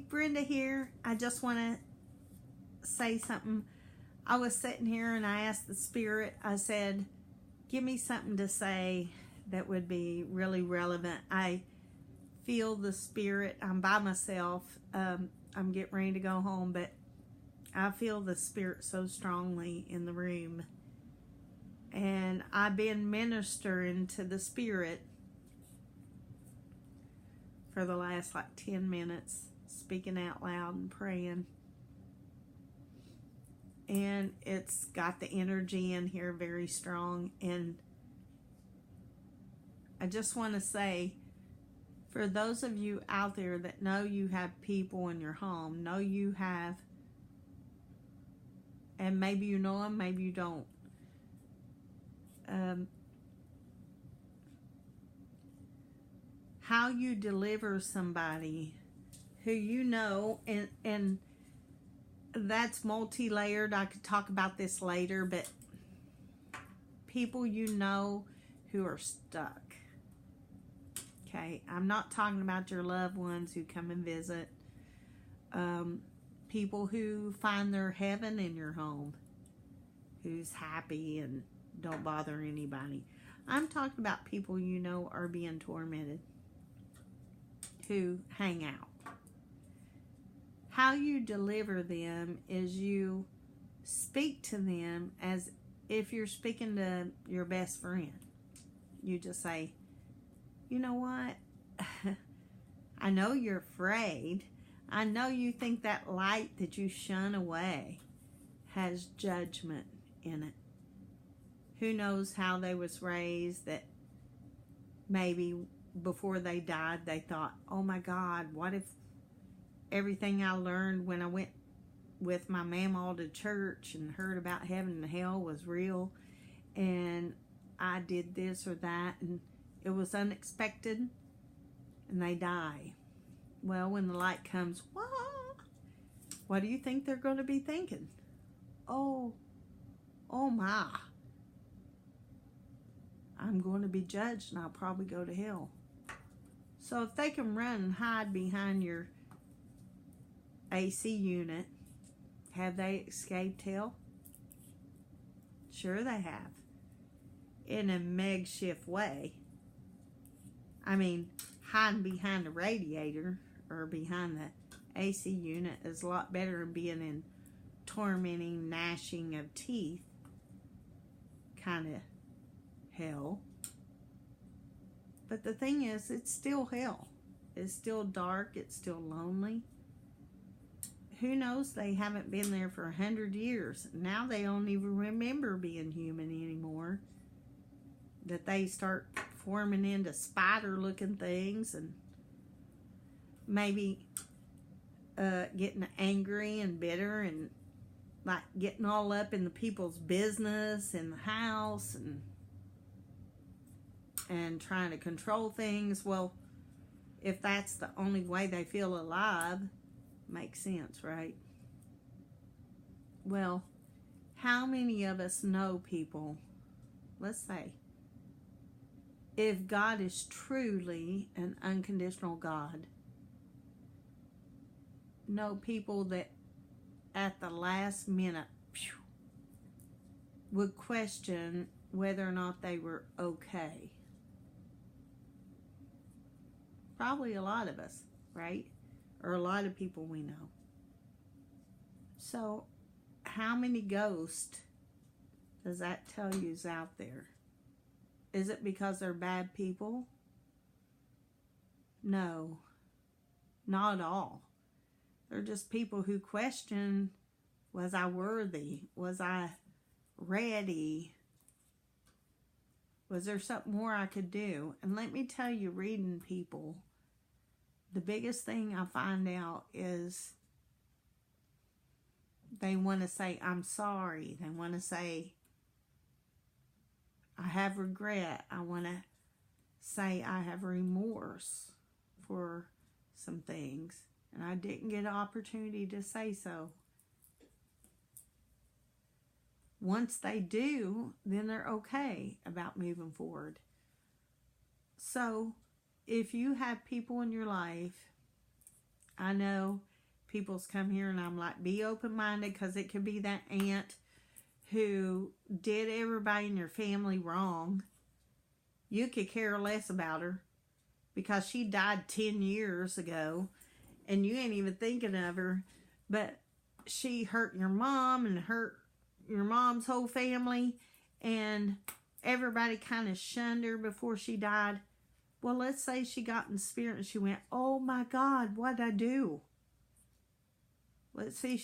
Brenda here. I just want to say something. I was sitting here and I asked the Spirit, I said, give me something to say that would be really relevant. I feel the Spirit. I'm by myself. I'm getting ready to go home, but I feel the Spirit so strongly in the room. And I've been ministering to the Spirit for the last 10 minutes, speaking out loud and praying. And it's got the energy in here very strong. And I just want to say, for those of you out there that know you have people in your home, know you have, and maybe you know them, maybe you don't. How you deliver somebody who you know, and that's multi-layered. I could talk about this later, but people you know who are stuck. Okay, I'm not talking about your loved ones who come and visit. People who find their heaven in your home, who's happy and don't bother anybody. I'm talking about people you know are being tormented, who hang out. How you deliver them is you speak to them as if you're speaking to your best friend. You just say, you know what? I know you're afraid. I know you think that light that you shun away has judgment in it. Who knows how they was raised, that maybe before they died they thought, oh my God, what if everything I learned when I went with my mama to church and heard about heaven and hell was real, and I did this or that and it was unexpected, and they die. Well, when the light comes, what do you think they're going to be thinking? Oh my, I'm going to be judged and I'll probably go to hell. So if they can run and hide behind your AC unit, have they escaped hell? Sure they have. In a makeshift way. I mean, hiding behind a radiator or behind the AC unit is a lot better than being in tormenting, gnashing of teeth kind of hell. But the thing is, it's still hell. It's still dark. It's still lonely. Who knows? They haven't been there for 100 years. Now they don't even remember being human anymore. That they start forming into spider-looking things and maybe getting angry and bitter and like getting all up in the people's business in the house and trying to control things. Well, if that's the only way they feel alive, makes sense, right? Well, how many of us know people, let's say, if God is truly an unconditional God, know people that at the last minute would question whether or not they were okay? Probably a lot of us, right? Or a lot of people we know. So, how many ghosts does that tell you is out there? Is it because they're bad people? No, not at all. They're just people who question, was I worthy? Was I ready? Was there something more I could do? And let me tell you, reading people, the biggest thing I find out is they want to say, I'm sorry. They want to say, I have regret. I want to say I have remorse for some things. And I didn't get an opportunity to say so. Once they do, then they're okay about moving forward. So, if you have people in your life, I know people's come here and I'm like, be open-minded, because it could be that aunt who did everybody in your family wrong. You could care less about her because she died 10 years ago and you ain't even thinking of her, but she hurt your mom and hurt your mom's whole family, and everybody kind of shunned her before she died. Well, let's say she got in the spirit and she went, oh my God, what'd I do? Let's say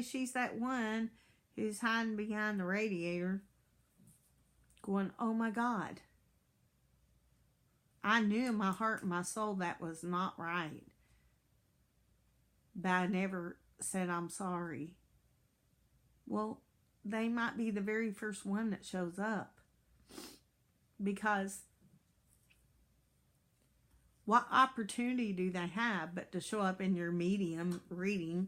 she's that one who's hiding behind the radiator going, oh my God, I knew in my heart and my soul that was not right, but I never said I'm sorry. Well, they might be the very first one that shows up, because what opportunity do they have but to show up in your medium reading?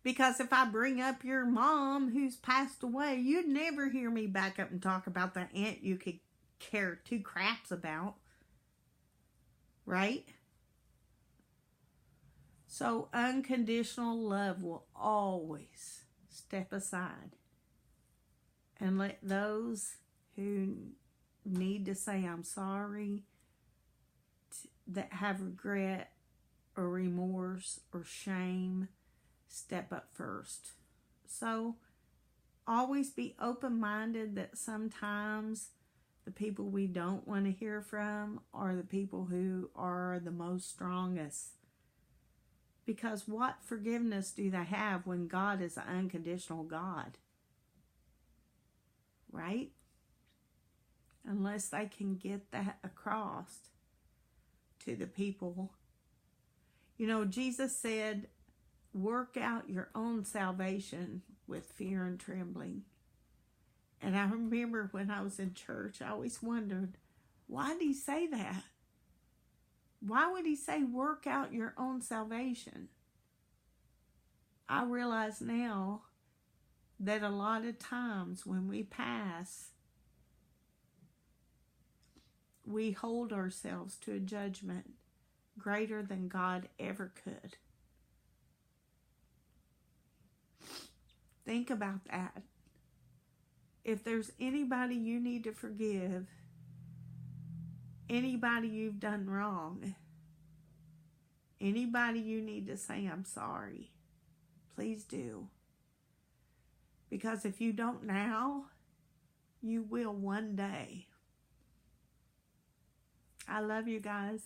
Because if I bring up your mom who's passed away, you'd never hear me back up and talk about the aunt you could care two craps about. Right? So unconditional love will always step aside and let those who need to say I'm sorry, that have regret or remorse or shame, step up first. So always be open-minded that sometimes the people we don't want to hear from are the people who are the most strongest. Because what forgiveness do they have when God is an unconditional God? Right? Unless they can get that across to the people. You know, Jesus said, work out your own salvation with fear and trembling. And I remember when I was in church, I always wondered, why did he say that? Why would he say work out your own salvation? I realize now that a lot of times when we pass, we hold ourselves to a judgment greater than God ever could. Think about that. If there's anybody you need to forgive, anybody you've done wrong, anybody you need to say I'm sorry, please do. Because if you don't now, you will one day. I love you guys.